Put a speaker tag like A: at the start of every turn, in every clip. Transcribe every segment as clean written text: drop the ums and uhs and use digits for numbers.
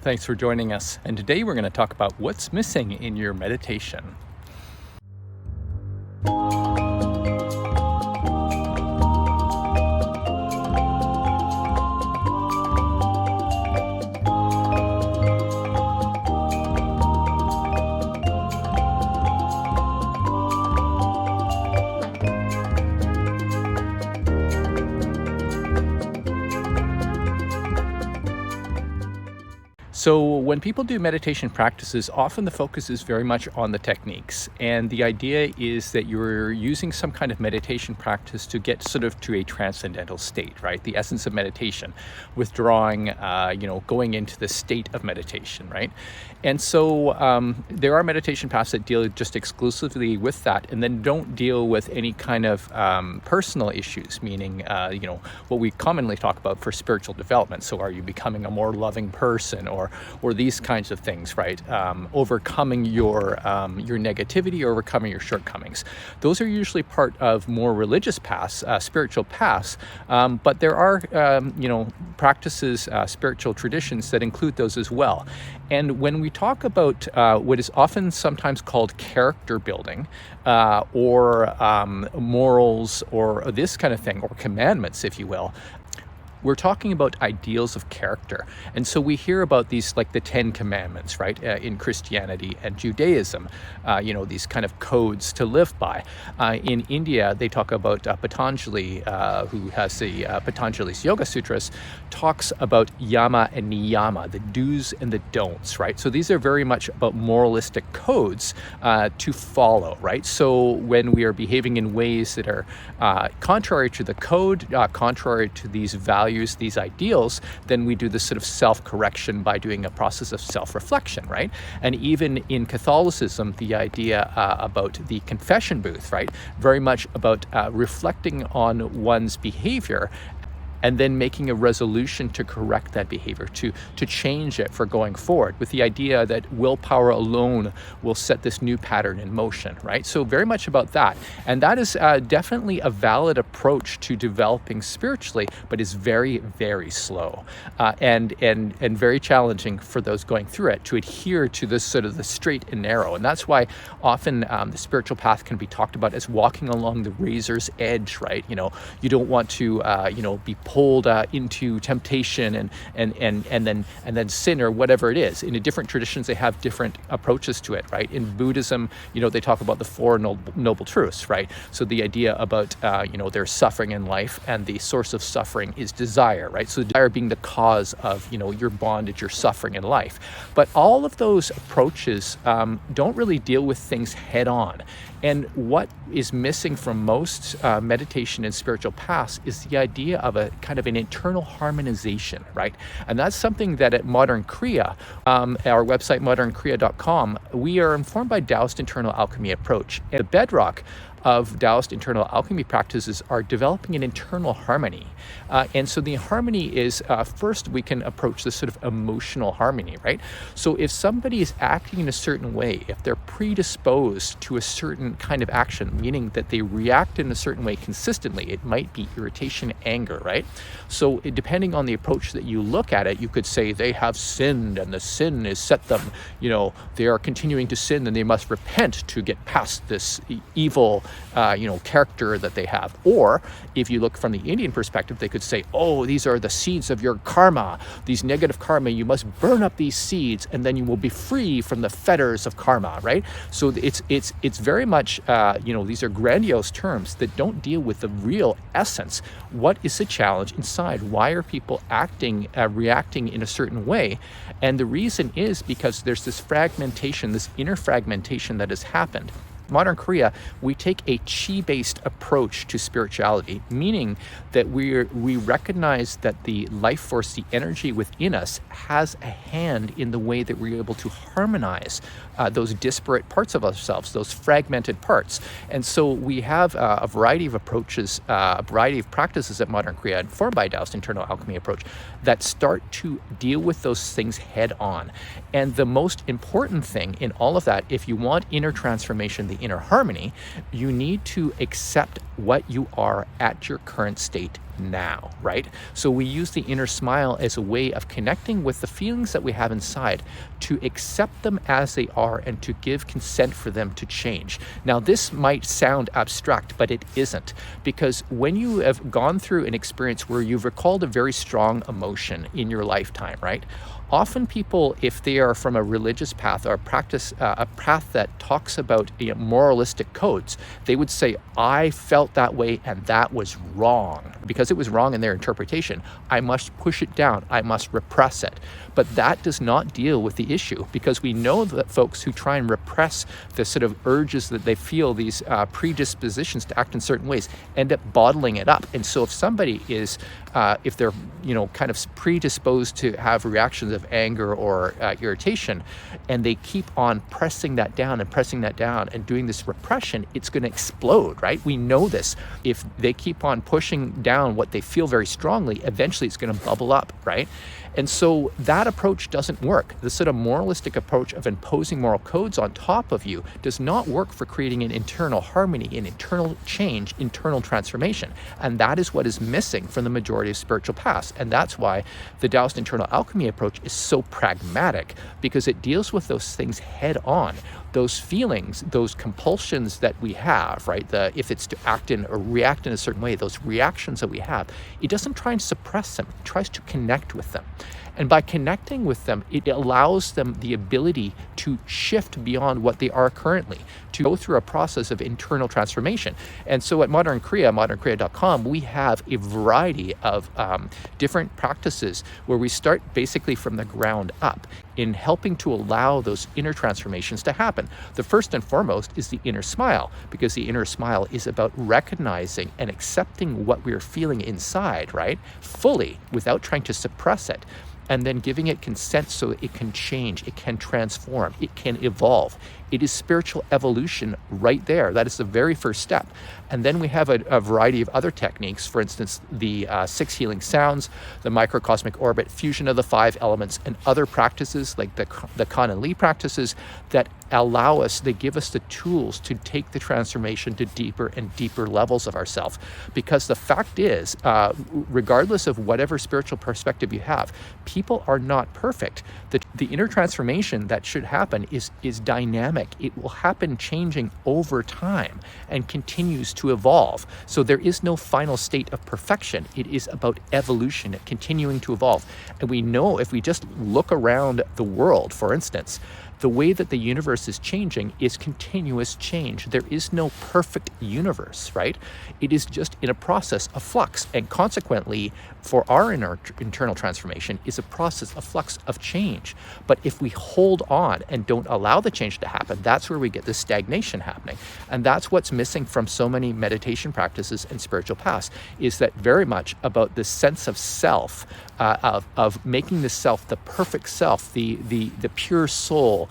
A: Thanks for joining us. And today we're going to talk about what's missing in your meditation. So when people do meditation practices, often the focus is very much on the techniques. And the idea is that you're using some kind of meditation practice to get sort of to a transcendental state, right? The essence of meditation, withdrawing, going into the state of meditation, right? And so there are meditation paths that deal just exclusively with that and then don't deal with any kind of personal issues, meaning, what we commonly talk about for spiritual development. So are you becoming a more loving person or these kinds of things, right? Overcoming your negativity, or overcoming your shortcomings. Those are usually part of more religious paths, spiritual paths, but there are, practices, spiritual traditions that include those as well. And when we talk about what is often sometimes called character building, or morals, or this kind of thing, or commandments, if you will, we're talking about ideals of character. And so we hear about these, like the 10 Commandments, right, in Christianity and Judaism, these kind of codes to live by. In India, they talk about Patanjali, who has the Patanjali's Yoga Sutras, talks about yama and niyama, the do's and the don'ts, right? So these are very much about moralistic codes to follow, right? So when we are behaving in ways that are contrary to the code, contrary to these values, these ideals, then we do this sort of self-correction by doing a process of self-reflection, right? And even in Catholicism, the idea about the confession booth, right? Very much about reflecting on one's behavior and then making a resolution to correct that behavior, to change it for going forward, with the idea that willpower alone will set this new pattern in motion, right? So very much about that. And that is definitely a valid approach to developing spiritually, but is very, very slow and very challenging for those going through it to adhere to this sort of the straight and narrow. And that's why often the spiritual path can be talked about as walking along the razor's edge, right? You don't want to, be pulled into temptation and then sin or whatever it is. In different traditions, they have different approaches to it, right? In Buddhism, they talk about the Four Noble Truths, right? So the idea about, there's suffering in life, and the source of suffering is desire, right? So desire being the cause of, your bondage, your suffering in life. But all of those approaches don't really deal with things head on. And what is missing from most meditation and spiritual paths is the idea of a kind of an internal harmonization, right? And that's something that at Modern Kriya, our website, modernkriya.com, we are informed by Taoist internal alchemy approach. And the bedrock of Taoist internal alchemy practices are developing an internal harmony. And so the harmony is, first we can approach this sort of emotional harmony, right? So if somebody is acting in a certain way, if they're predisposed to a certain kind of action, meaning that they react in a certain way consistently, it might be irritation, anger, right? So depending on the approach that you look at it, you could say they have sinned and the sin has set them, they are continuing to sin and they must repent to get past this evil character that they have. Or if you look from the Indian perspective, they could say, oh, these are the seeds of your karma, these negative karma, you must burn up these seeds and then you will be free from the fetters of karma, right? So it's very much, these are grandiose terms that don't deal with the real essence. What is the challenge inside? Why are people reacting in a certain way? And the reason is because there's this fragmentation, this inner fragmentation that has happened. Modern Kriya, we take a chi-based approach to spirituality, meaning that we recognize that the life force, the energy within us, has a hand in the way that we're able to harmonize those disparate parts of ourselves, those fragmented parts. And so we have a variety of approaches, a variety of practices at Modern Kriya, informed by Taoist internal alchemy approach, that start to deal with those things head on. And the most important thing in all of that, if you want inner transformation, the inner harmony, you need to accept what you are at your current state now, right? So we use the inner smile as a way of connecting with the feelings that we have inside, to accept them as they are and to give consent for them to change. Now, this might sound abstract, but it isn't, because when you have gone through an experience where you've recalled a very strong emotion in your lifetime, right? Often people, if they are from a religious path or a path that talks about moralistic codes, they would say, I felt that way and that was wrong. Because it was wrong in their interpretation, I must push it down, I must repress it. But that does not deal with the issue, because we know that folks who try and repress the sort of urges that they feel, these predispositions to act in certain ways, end up bottling it up. And so if somebody is, if they're kind of predisposed to have reactions of anger or irritation, and they keep on pressing that down and doing this repression, it's going to explode, right? We know this. If they keep on pushing down what they feel very strongly, eventually it's going to bubble up, right? And so that approach doesn't work. The sort of moralistic approach of imposing moral codes on top of you does not work for creating an internal harmony, an internal change, internal transformation. And that is what is missing from the majority of spiritual paths. And that's why the Taoist internal alchemy approach is so pragmatic, because it deals with those things head on. Those feelings, those compulsions that we have, right? If it's to act in or react in a certain way, those reactions that we have, it doesn't try and suppress them, it tries to connect with them. And by connecting with them, it allows them the ability to shift beyond what they are currently, to go through a process of internal transformation. And so at Modern Kriya, modernkriya.com, we have a variety of different practices where we start basically from the ground up in helping to allow those inner transformations to happen. The first and foremost is the inner smile, because the inner smile is about recognizing and accepting what we're feeling inside, right? Fully, without trying to suppress it. And then giving it consent so it can change, it can transform, it can evolve. It is spiritual evolution right there. That is the very first step. And then we have a variety of other techniques, for instance, the 6 healing sounds, the microcosmic orbit, fusion of the 5 elements, and other practices like the Kan and Li practices that allow us, they give us the tools to take the transformation to deeper and deeper levels of ourselves. Because the fact is, regardless of whatever spiritual perspective you have, people are not perfect. The inner transformation that should happen is dynamic. It will happen changing over time and continues to evolve. So there is no final state of perfection. It is about evolution, continuing to evolve. And we know, if we just look around the world, for instance, the way that the universe is changing is continuous change. There is no perfect universe, right? It is just in a process of flux. And consequently, for our internal transformation is a process of flux of change. But if we hold on and don't allow the change to happen, that's where we get the stagnation happening. And that's what's missing from so many meditation practices and spiritual paths, is that very much about the sense of self, of making the self the perfect self, the pure soul,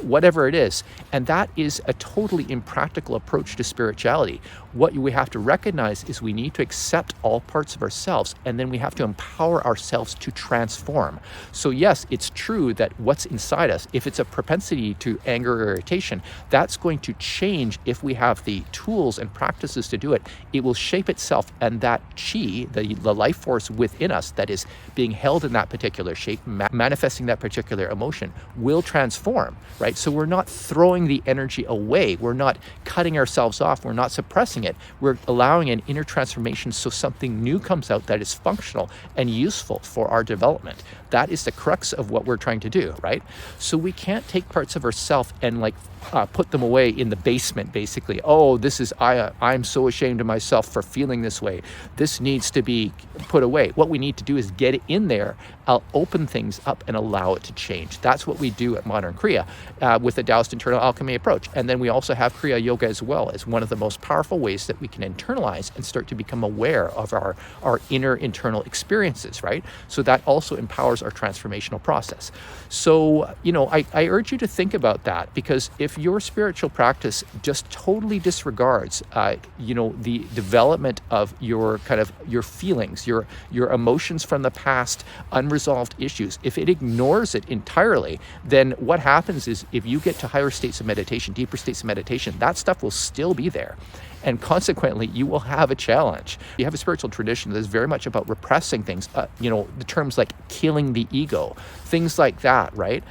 A: whatever it is. And that is a totally impractical approach to spirituality. What we have to recognize is we need to accept all parts of ourselves, and then we have to empower ourselves to transform. So yes, it's true that what's inside us, if it's a propensity to anger or irritation, that's going to change if we have the tools and practices to do it. It will shape itself, and that chi, the life force within us that is being held in that particular shape, manifesting that particular emotion, will transform, right? So we're not throwing the energy away. We're not cutting ourselves off. We're not suppressing it. We're allowing an inner transformation so something new comes out that is functional and useful for our development. That is the crux of what we're trying to do, right? So we can't take parts of ourself and put them away in the basement, basically. Oh, I'm so ashamed of myself for feeling this way. This needs to be put away. What we need to do is get it in there. I'll open things up and allow it to change. That's what we do at Modern Kriya with the Taoist internal alchemy approach. And then we also have Kriya Yoga as well as one of the most powerful ways that we can internalize and start to become aware of our inner internal experiences, right? So that also empowers our transformational process. So, I urge you to think about that, because if your spiritual practice just totally disregards, the development of your feelings, your emotions from the past, unresolved issues. If it ignores it entirely, then what happens is if you get to higher states of meditation, deeper states of meditation, that stuff will still be there. And consequently, you will have a challenge. You have a spiritual tradition that is very much about repressing things, the terms like killing the ego, things like that, right?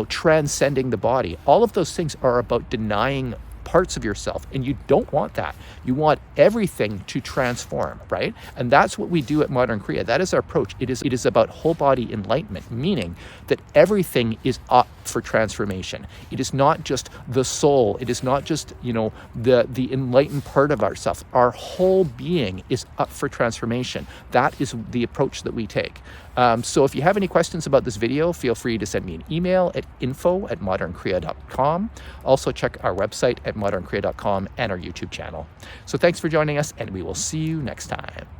A: Transcending the body. All of those things are about denying parts of yourself, and you don't want that. You want everything to transform, right? And that's what we do at Modern Kriya. That is our approach. It is about whole body enlightenment, meaning that everything is up for transformation. It is not just the soul. It is not just, the enlightened part of ourselves. Our whole being is up for transformation. That is the approach that we take. So if you have any questions about this video, feel free to send me an email at info@modernkriya.com. Also check our website at modernkriya.com and our YouTube channel. So thanks for joining us, and we will see you next time.